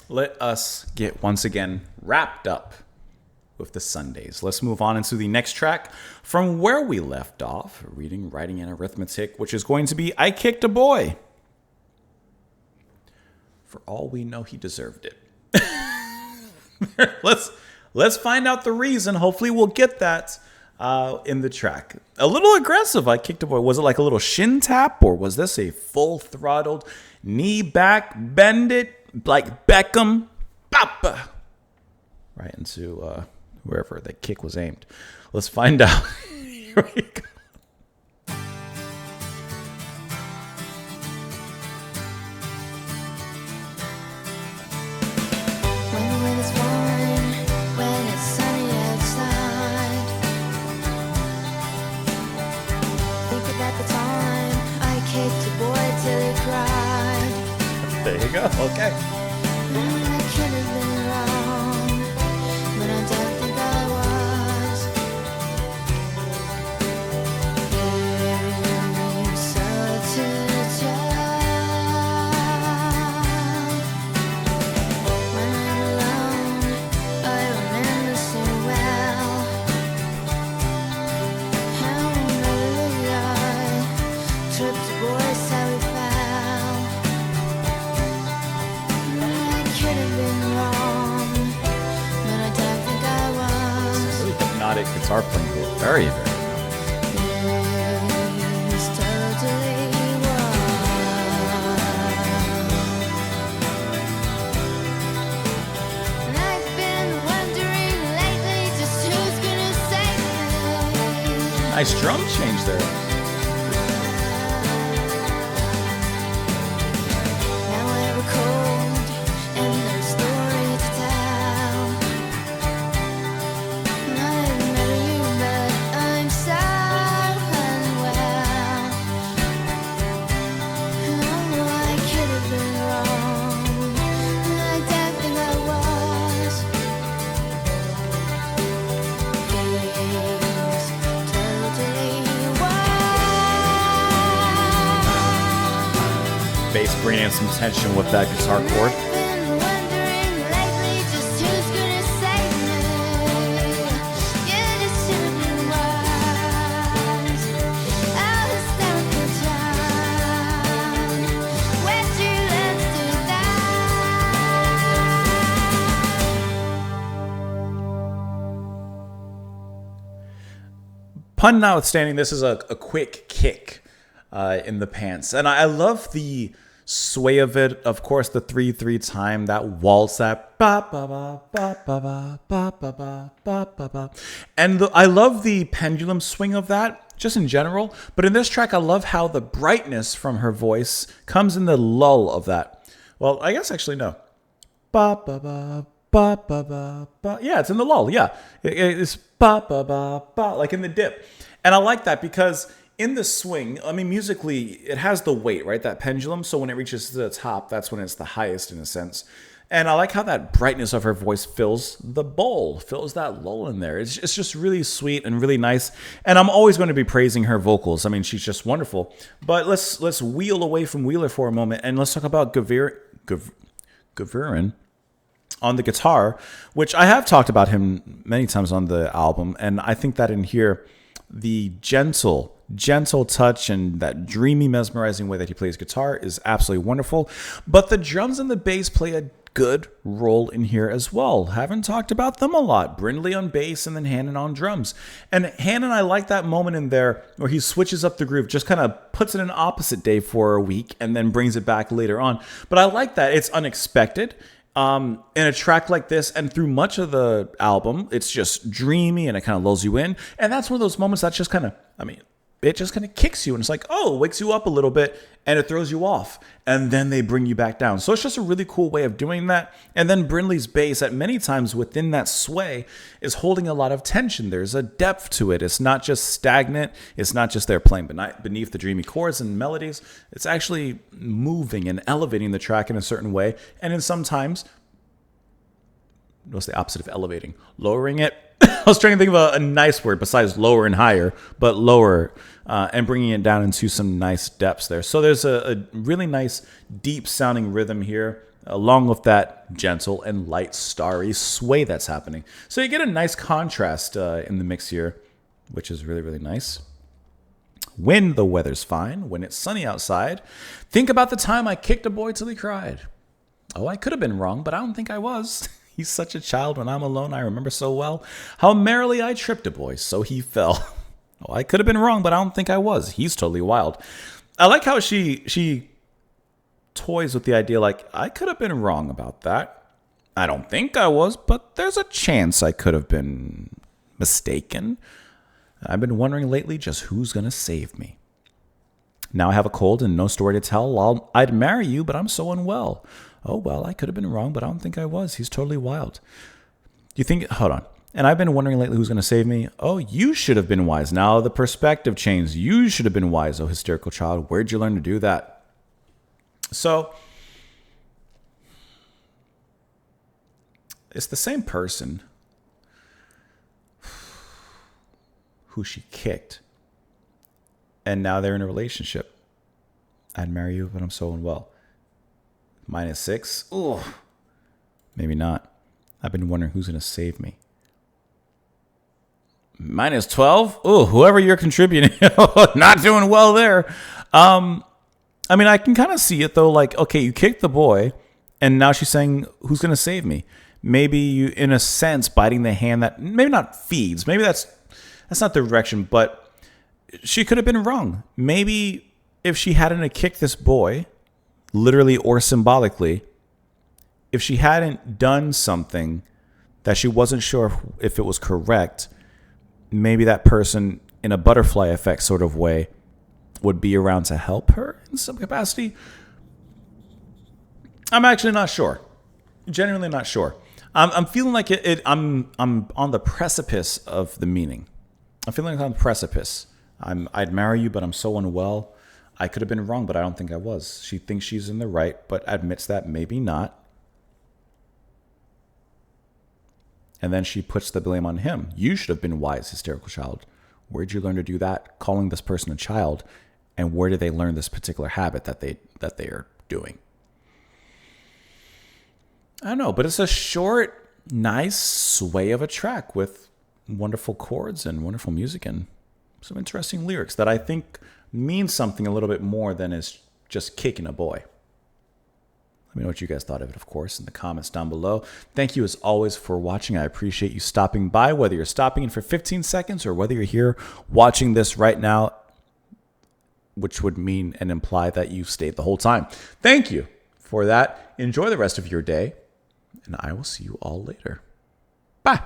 let us get once again wrapped up with the Sundays. Let's move on into the next track from where we left off, reading, writing, and arithmetic, which is going to be I Kicked a Boy. For all we know, he deserved it. let's find out the reason. Hopefully we'll get that in the track. A little aggressive, I Kicked a Boy. Was it like a little shin tap, or was this a full throttled knee back, bend it like Beckham, papa, right into wherever the kick was aimed? Let's find out. Here we go. There you go. Okay. I could have been wrong, but I don't think I was. You're such a child. When I'm alone, I remember so well how I tripped the boys, how we fell. Hypnotic guitar playing here. Very, very nice drum change there. Bass bringing in some tension with that guitar chord. Pun notwithstanding, this is a quick kick in the pants. And I love the sway of it. Of course, the 3/3 time, that waltz, that ba ba ba ba ba ba ba ba ba ba ba ba. And I love the pendulum swing of that, just in general. But in this track, I love how the brightness from her voice comes in the lull of that. Well, I guess actually no. Ba ba ba ba ba ba ba. Yeah, it's in the lull. Yeah, it's ba ba ba ba, like in the dip. And I like that because in the swing, I mean, musically, it has the weight, right? That pendulum. So when it reaches the top, that's when it's the highest in a sense. And I like how that brightness of her voice fills the bowl, fills that lull in there. It's just really sweet and really nice. And I'm always going to be praising her vocals. I mean, she's just wonderful. But let's wheel away from Wheeler for a moment and let's talk about Gavirin on the guitar, which I have talked about him many times on the album. And I think that in here, the gentle touch and that dreamy, mesmerizing way that he plays guitar is absolutely wonderful. But the drums and the bass play a good role in here as well. Haven't talked about them a lot. Brindley on bass and then Hannon on drums. And Hannon, I like that moment in there where he switches up the groove, just kind of puts it in opposite day for a week and then brings it back later on. But I like that. It's unexpected. In a track like this, and through much of the album, it's just dreamy and it kind of lulls you in. And that's one of those moments that's just kind of, it just kind of kicks you and it's like, oh, wakes you up a little bit and it throws you off. And then they bring you back down. So it's just a really cool way of doing that. And then Brindley's bass at many times within that sway is holding a lot of tension. There's a depth to it. It's not just stagnant. It's not just there playing beneath the dreamy chords and melodies. It's actually moving and elevating the track in a certain way. And then sometimes, what's the opposite of elevating? Lowering it. I was trying to think of a nice word besides lower and higher, but lower and bringing it down into some nice depths there. So there's a really nice, deep sounding rhythm here along with that gentle and light starry sway that's happening. So you get a nice contrast in the mix here, which is really, really nice. When the weather's fine, when it's sunny outside, think about the time I kicked a boy till he cried. Oh, I could have been wrong, but I don't think I was. He's such a child when I'm alone, I remember so well how merrily I tripped a boy, so he fell. Oh, I could have been wrong, but I don't think I was. He's totally wild. I like how she toys with the idea like, I could have been wrong about that. I don't think I was, but there's a chance I could have been mistaken. I've been wondering lately just who's going to save me. Now I have a cold and no story to tell. I'd marry you, but I'm so unwell. Oh, well, I could have been wrong, but I don't think I was. He's totally wild. You think, hold on. And I've been wondering lately who's going to save me. Oh, you should have been wise. Now the perspective changed. You should have been wise, oh hysterical child. Where'd you learn to do that? So, it's the same person who she kicked. And now they're in a relationship. I'd marry you, but I'm so unwell. -6? Oh, maybe not. I've been wondering who's going to save me. -12? Oh, whoever you're contributing. Not doing well there. I mean, I can kind of see it, though. Like, okay, you kicked the boy, and now she's saying, who's going to save me? Maybe you, in a sense, biting the hand that maybe not feeds. Maybe that's not the direction, but she could have been wrong. Maybe if she hadn't kicked this boy, literally or symbolically, if she hadn't done something that she wasn't sure if it was correct, maybe that person, in a butterfly effect sort of way, would be around to help her in some capacity. I'm actually not sure. Genuinely not sure. I'm feeling like I'm on the precipice of the meaning. I'm feeling like on the precipice. I'd marry you, but I'm so unwell. I could have been wrong, but I don't think I was. She thinks she's in the right, but admits that maybe not. And then she puts the blame on him. You should have been wise, hysterical child. Where'd you learn to do that? Calling this person a child. And where did they learn this particular habit that they are doing? I don't know, but it's a short, nice sway of a track with wonderful chords and wonderful music and some interesting lyrics that I think mean something a little bit more than is just kicking a boy. Let me know what you guys thought of it, of course, in the comments down below. Thank you, as always, for watching. I appreciate you stopping by, whether you're stopping in for 15 seconds or whether you're here watching this right now, which would mean and imply that you've stayed the whole time. Thank you for that. Enjoy the rest of your day, and I will see you all later. Bye.